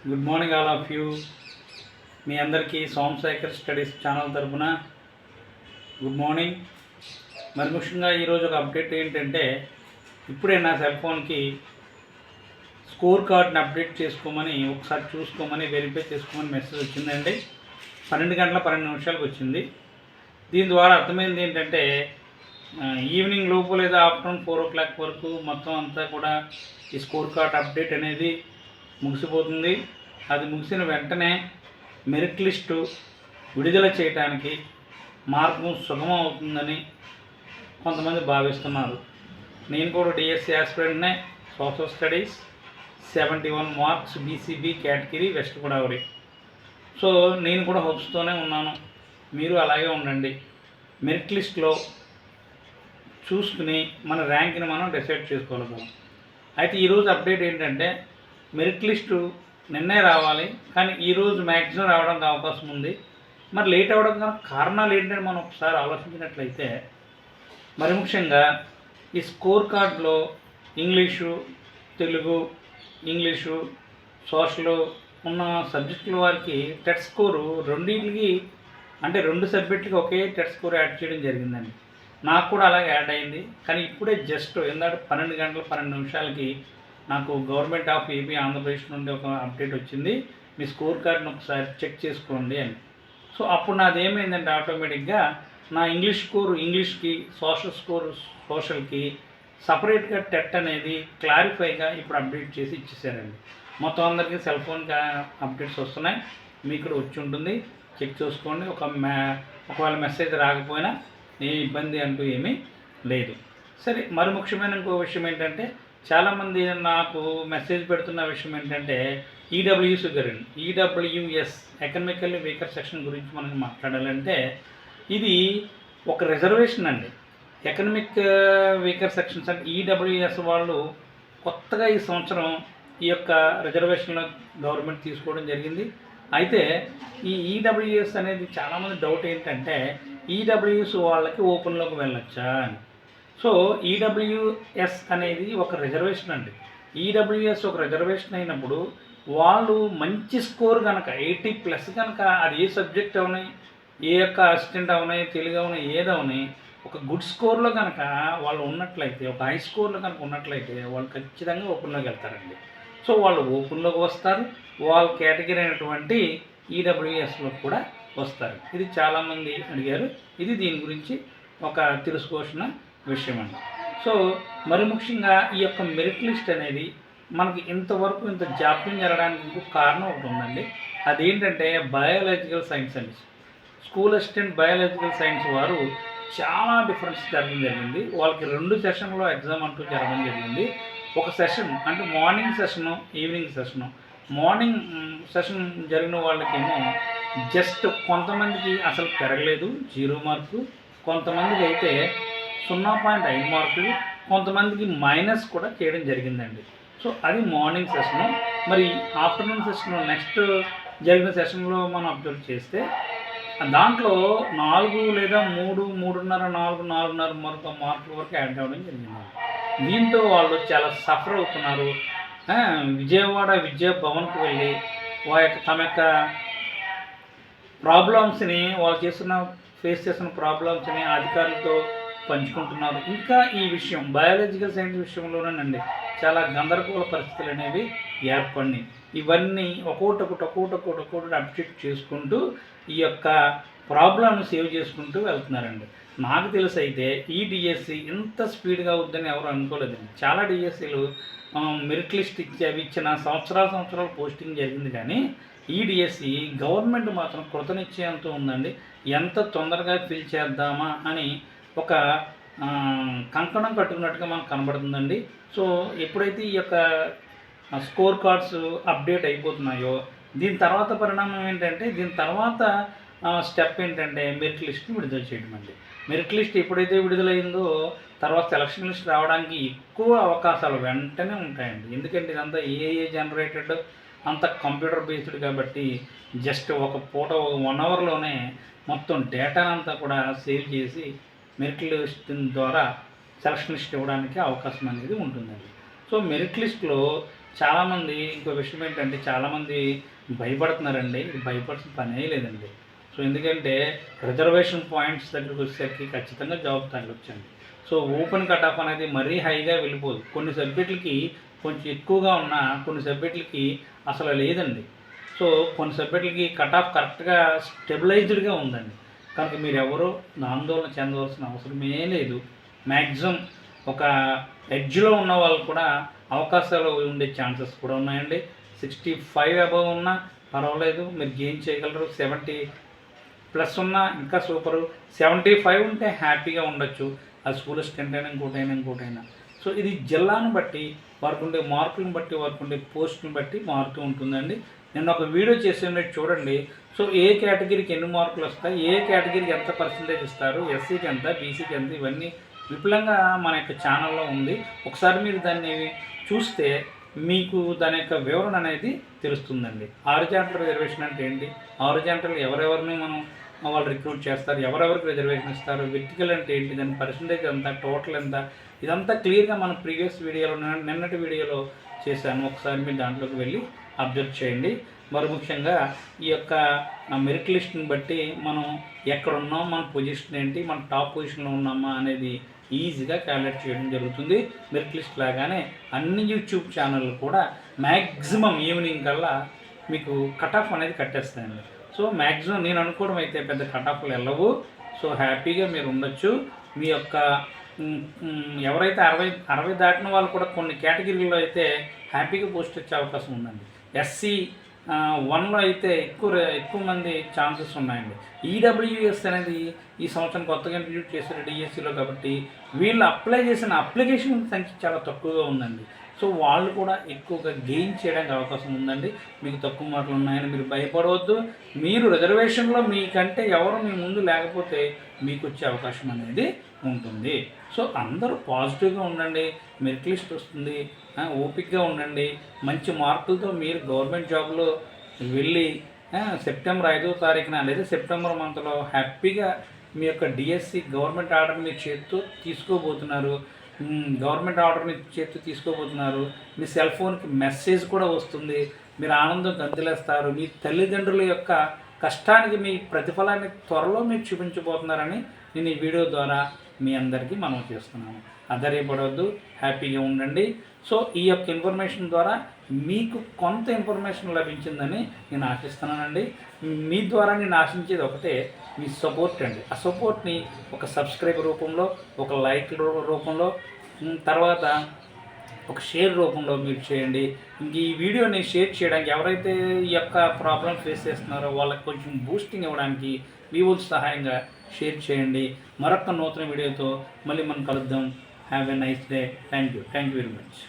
Good morning all of you. మీ అందరికీ Somashekar studies channel తరఫున గుడ్ మార్నింగ్. మరి ముఖ్యంగా ఈరోజు ఒక అప్డేట్ ఏంటంటే, ఇప్పుడే నా సెల్ ఫోన్కి స్కోర్ కార్డ్ని అప్డేట్ చేసుకోమని, ఒకసారి చూసుకోమని, వెరిఫై చేసుకోమని మెసేజ్ వచ్చిందండి. 12:12 వచ్చింది. దీని ద్వారా అర్థమైంది ఏంటంటే, ఈవినింగ్ లోపు లేదా ఆఫ్టర్నూన్ 4 o'clock వరకు మొత్తం అంతా కూడా ఈ స్కోర్ కార్డ్ అప్డేట్ అనేది ముగిసిపోతుంది. అది ముగిసిన వెంటనే మెరిట్ లిస్టు విడుదల చేయడానికి మార్గం సుగమం అవుతుందని కొంతమంది భావిస్తున్నారు. నేను కూడా డిఎస్సి ఆస్పిరెంట్నే, social studies, 71 marks, BCB category, west Godavari. So నేను కూడా హోప్స్తోనే ఉన్నాను. మీరు అలాగే ఉండండి. మెరిట్ లిస్ట్లో చూసుకుని మన ర్యాంక్ని మనం డిసైడ్ చేసుకోగలుగుతాం. అయితే ఈరోజు అప్డేట్ ఏంటంటే, మెరిట్ లిస్టు నిన్నే రావాలి, కానీ ఈరోజు మ్యాక్సిమం రావడానికి అవకాశం ఉంది. మరి లేట్ అవ్వడం కారణాలు ఏంటంటే మనం ఒకసారి ఆలోచించినట్లయితే, మరి ముఖ్యంగా ఈ స్కోర్ కార్డులో ఇంగ్లీషు, తెలుగు, ఇంగ్లీషు, సోషల్ ఉన్న సబ్జెక్టుల వారికి టెట్ స్కోరు రెండింటికి, అంటే 2 సబ్జెక్టులకి ఒకే టెట్ స్కోర్ యాడ్ చేయడం జరిగిందండి. నాకు కూడా అలాగే యాడ్ అయింది. కానీ ఇప్పుడే జస్ట్ ఎందుకంటే 12:12 నాకు గవర్నమెంట్ ఆఫ్ ఏపీ ఆంధ్రప్రదేశ్ నుండి ఒక అప్డేట్ వచ్చింది, మీ స్కోర్ కార్డ్ని ఒకసారి చెక్ చేసుకోండి అని. సో అప్పుడు నాది ఏమైందంటే, ఆటోమేటిక్గా నా ఇంగ్లీష్ స్కోర్ ఇంగ్లీష్కి, సోషల్ స్కోర్ సోషల్కి సపరేట్గా టెట్ అనేది క్లారిఫైగా ఇప్పుడు అప్డేట్ చేసి ఇచ్చేసారండి. మొత్తం అందరికీ సెల్ ఫోన్కి అప్డేట్స్ వస్తున్నాయి. మీకు కూడా వచ్చి ఉంటుంది, చెక్ చేసుకోండి. ఒకవేళ మెసేజ్ రాకపోయినా ఏ ఇబ్బంది అంటూ ఏమీ లేదు. సరే, మరి ముఖ్యమైన ఇంకో విషయం ఏంటంటే, చాలామంది నాకు మెసేజ్ పెడుతున్న విషయం ఏంటంటే, ఈడబ్ల్యూఎస్ గురించి, ఈడబ్ల్యూఎస్ ఎకనామికల్లీ వీకర్ సెక్షన్ గురించి మనం మాట్లాడాలంటే, ఇది ఒక రిజర్వేషన్ అండి. ఎకనామిక్ వీకర్ సెక్షన్స్ అంటే ఈడబ్ల్యూఎస్ వాళ్ళు కొత్తగా ఈ సంవత్సరం ఈ యొక్క రిజర్వేషన్లో గవర్నమెంట్ తీసుకోవడం జరిగింది. అయితే ఈ ఈడబ్ల్యూఎస్ అనేది చాలామంది డౌట్ ఏంటంటే, ఈడబ్ల్యూఎస్ వాళ్ళకి ఓపెన్లోకి వెళ్ళొచ్చా అని. సో ఈడబ్ల్యూఎస్ అనేది ఒక రిజర్వేషన్ అండి. ఈడబ్ల్యూఎస్ ఒక రిజర్వేషన్ అయినప్పుడు వాళ్ళు మంచి స్కోర్ కనుక 80+ కనుక, అది ఏ సబ్జెక్ట్ అవునాయి, ఏ యొక్క అసిస్టెంట్ అవునాయి, తెలుగు అవునాయి, ఏదవునాయి, ఒక గుడ్ స్కోర్లో కనుక వాళ్ళు ఉన్నట్లయితే, ఒక హై స్కోర్లో కనుక ఉన్నట్లయితే వాళ్ళు ఖచ్చితంగా ఓపెన్లోకి వెళ్తారండి. సో వాళ్ళు ఓపెన్లోకి వస్తారు, వాళ్ళ కేటగిరీ అయినటువంటి ఈడబ్ల్యూఎస్లో కూడా వస్తారు. ఇది చాలామంది అడిగారు. ఇది దీని గురించి ఒక తెలుసుకోవాల్సిన విషయం అండి. సో మరి ముఖ్యంగా ఈ యొక్క మెరిట్ లిస్ట్ అనేది మనకి ఇంతవరకు ఇంత జాప్యం జరగడానికి ఇంకొక కారణం ఒకటి ఉందండి. అదేంటంటే బయాలజికల్ సైన్స్ అండి. స్కూల్ అసిస్టెంట్ బయాలజికల్ సైన్స్ వారు చాలా డిఫరెన్స్ జరగడం జరిగింది. వాళ్ళకి 2 సెషన్లో ఎగ్జామ్ అంటూ జరగడం జరిగింది. ఒక సెషన్ అంటే morning session, evening session. Morning session జరిగిన వాళ్ళకేమో జస్ట్ కొంతమందికి అసలు పెరగలేదు, 0 మార్కు, కొంతమందికి అయితే 0.5 మార్కులు, కొంతమందికి మైనస్ కూడా చేయడం జరిగిందండి. సో అది మార్నింగ్ సెషను. మరి ఆఫ్టర్నూన్ సెషన్, నెక్స్ట్ జరిగిన సెషన్లో మనం అబ్జర్వ్ చేస్తే దాంట్లో 4 లేదా 3, 3.5, 4, 4.5 మార్కుల వరకు యాడ్ అవ్వడం జరిగింది. దీంతో వాళ్ళు చాలా సఫర్ అవుతున్నారు. విజయవాడ విద్యా భవన్కి వెళ్ళి తమ యొక్క ప్రాబ్లమ్స్ని, వాళ్ళు ఫేస్ చేస్తున్న ప్రాబ్లమ్స్ని అధికారులతో పంచుకుంటున్నారు. ఇంకా ఈ విషయం బయాలజికల్ సైన్స్ విషయంలోనేనండి చాలా గందరగోళ పరిస్థితులు అనేవి ఏర్పడినాయి. ఇవన్నీ ఒక్కొక్కటి అప్డేట్ చేసుకుంటూ ఈ యొక్క ప్రాబ్లమ్ని సేవ్ చేసుకుంటూ వెళ్తున్నారండి. నాకు తెలిసి అయితే ఈ డిఎస్సి ఇంత స్పీడ్గా అవుద్దని ఎవరు అనుకోలేదండి. చాలా డిఎస్సీలు మెరిట్ లిస్ట్ ఇచ్చిన సంవత్సరాలు పోస్టింగ్ జరిగింది, కానీ ఈ డిఎస్సి గవర్నమెంట్ మాత్రం కృతనిశ్చయంతో ఉందండి. ఎంత తొందరగా ఫిల్ చేద్దామా అని ఒక కంకణం కట్టుకున్నట్టుగా మనకు కనబడుతుందండి. సో ఎప్పుడైతే ఈ యొక్క స్కోర్ కార్డ్స్ అప్డేట్ అయిపోతున్నాయో, దీని తర్వాత పరిణామం ఏంటంటే, దీని తర్వాత స్టెప్ ఏంటంటే మెరిట్ లిస్ట్ని విడుదల చేయడం అండి. మెరిట్ లిస్ట్ ఎప్పుడైతే విడుదలైందో తర్వాత సెలక్షన్ లిస్ట్ రావడానికి ఎక్కువ అవకాశాలు వెంటనే ఉంటాయండి. ఎందుకంటే ఇదంతా ఏఏ జనరేటెడ్, అంత కంప్యూటర్ బేస్డ్ కాబట్టి జస్ట్ ఒక పూట 1 అవర్లోనే మొత్తం డేటానంతా కూడా సేవ్ చేసి మెరిట్ లిస్ట్ ద్వారా సెలక్షన్ లిస్ట్ ఇవ్వడానికి అవకాశం అనేది ఉంటుందండి. సో మెరిట్ లిస్ట్లో చాలామంది ఇంకో విషయం ఏంటంటే చాలామంది భయపడుతున్నారండి. భయపడాల్సిన పనే లేదండి. సో ఎందుకంటే రిజర్వేషన్ పాయింట్స్ దగ్గరికి వచ్చేసరికి ఖచ్చితంగా జాబ్ తగ్గొచ్చండి. సో ఓపెన్ కట్ ఆఫ్ అనేది మరీ హైగా వెళ్ళిపోదు. కొన్ని సబ్జెక్టులకి కొంచెం ఎక్కువగా ఉన్నా కొన్ని సబ్జెక్టులకి అసలు లేదండి. సో కొన్ని సబ్జెక్టులకి కట్ ఆఫ్ కరెక్ట్గా స్టెబిలైజ్డ్గా ఉందండి. కనుక మీరు ఎవరు ఆందోళన చెందవలసిన అవసరమే లేదు. మ్యాక్సిమం ఒక ఎడ్జ్లో ఉన్న వాళ్ళు కూడా అవకాశాలు ఉండే ఛాన్సెస్ కూడా ఉన్నాయండి. 65 అబవ్ ఉన్నా పర్వాలేదు, మీరు గెయిన్ చేయగలరు. 70+ ఉన్నా ఇంకా సూపరు. 75 ఉంటే హ్యాపీగా ఉండొచ్చు. అది స్కూల్ స్టెంట్ అయినా ఇంకోటైనా. సో ఇది జిల్లాను బట్టి వారికి ఉండే మార్కులను బట్టి వారికి ఉండే పోస్టులను బట్టి మారుతూ ఉంటుందండి. నేను ఒక వీడియో చేసేది చూడండి. సో ఏ కేటగిరీకి ఎన్ని మార్కులు వస్తాయి, ఏ కేటగిరీకి ఎంత పర్సంటేజ్ ఇస్తారు, ఎస్సీకి ఎంత, బీసీకి ఎంత, ఇవన్నీ విపులంగా మన యొక్క ఛానల్లో ఉంది. ఒకసారి మీరు దాన్ని చూస్తే మీకు దాని యొక్క వివరణ అనేది తెలుస్తుందండి. హారిజాంటల్ రిజర్వేషన్ అంటే ఏంటి, హారిజాంటల్ ఎవరెవరిని వాళ్ళు రిక్రూట్ చేస్తారు, ఎవరెవరికి రిజర్వేషన్ ఇస్తారు, వెర్టికల్ అంటే ఏంటి, దాని పర్సంటేజ్ ఎంత, టోటల్ ఎంత, ఇదంతా క్లియర్గా మన ప్రీవియస్ వీడియోలో నిన్నటి వీడియోలో చేశాను. ఒకసారి మీరు దాంట్లోకి వెళ్ళి అబ్జర్వ్ చేయండి. మరి ముఖ్యంగా ఈ యొక్క మెరిట్ లిస్ట్ని బట్టి మనం ఎక్కడున్నాం, మన పొజిషన్ ఏంటి, మన టాప్ పొజిషన్లో ఉన్నామా అనేది ఈజీగా క్యాలిక్యులేట్ చేయడం జరుగుతుంది. మెరిట్ లిస్ట్ లాగానే అన్ని యూట్యూబ్ ఛానళ్ళు కూడా మ్యాక్సిమం ఈవినింగ్ కల్లా మీకు కట్ ఆఫ్ అనేది కట్టేస్తాయండి. సో మ్యాక్సిమం నేను అనుకోవడం అయితే పెద్ద కట్ ఆఫ్లు వెళ్ళవు. సో హ్యాపీగా మీరు ఉండొచ్చు. మీ యొక్క ఎవరైతే 60 దాటిన వాళ్ళు కూడా కొన్ని కేటగిరీలో అయితే హ్యాపీగా పోస్ట్ వచ్చే అవకాశం ఉందండి. ఎస్సీ 1లో అయితే ఎక్కువ మంది ఛాన్సెస్ ఉన్నాయండి. ఈడబ్ల్యూఎస్ అనేది ఈ సంవత్సరం కొత్తగా ఇంట్రడ్యూస్ చేశారు డిఎస్సిలో, కాబట్టి వీళ్ళు అప్లై చేసిన అప్లికేషన్ సంఖ్య చాలా తక్కువగా ఉందండి. సో వాళ్ళు కూడా ఎక్కువగా గెయిన్ చేయడానికి అవకాశం ఉందండి. మీకు తక్కువ మార్కులు ఉన్నాయని మీరు భయపడవద్దు. మీరు రిజర్వేషన్లో మీకంటే ఎవరు మీ ముందు లేకపోతే మీకు వచ్చే అవకాశం అనేది ఉంటుంది. సో అందరూ పాజిటివ్గా ఉండండి. మెరిట్ లిస్ట్ వస్తుంది, ఓపిక్గా ఉండండి. మంచి మార్కులతో మీరు గవర్నమెంట్ జాబ్లో వెళ్ళి సెప్టెంబర్ 5వ తారీఖున లేదా సెప్టెంబర్ మంత్లో హ్యాపీగా మీ యొక్క డిఎస్సి గవర్నమెంట్ ఆర్డర్ మీ చేతితో తీసుకోబోతున్నారు. గవర్నమెంట్ ఆర్డర్ని చేతితో తీసుకోబోతున్నారు. మీ సెల్ ఫోన్కి మెసేజ్ కూడా వస్తుంది. మీరు ఆనందం గంతులేస్తారు. మీ తల్లిదండ్రుల యొక్క కష్టానికి మీ ప్రతిఫలాన్ని త్వరలో మీరు చూపించబోతున్నారని నేను ఈ వీడియో ద్వారా మీ అందరికీ మనం చేస్తున్నాను. ఆశ్చర్యపడవద్దు, హ్యాపీగా ఉండండి. సో ఈ యొక్క ఇన్ఫర్మేషన్ ద్వారా మీకు కొంత ఇన్ఫర్మేషన్ లభించిందని నేను ఆశిస్తున్నానండి. మీ ద్వారా నేను ఆశించేది ఒకటే, మీ సపోర్ట్ అండి. ఆ సపోర్ట్ని ఒక సబ్స్క్రైబ్ రూపంలో, ఒక లైక్ రూపంలో, తర్వాత ఒక షేర్ రూపంలో మీరు చేయండి. ఇంక ఈ వీడియోని షేర్ చేయడానికి ఎవరైతే ఈ యొక్క ప్రాబ్లం ఫేస్ చేస్తున్నారో వాళ్ళకి కొంచెం బూస్టింగ్ ఇవ్వడానికి మీ వంతు సహాయంగా షేర్ చేయండి. మరొక నూతన వీడియోతో మళ్ళీ మనం కలుద్దాం. Have a nice day. Thank you very much.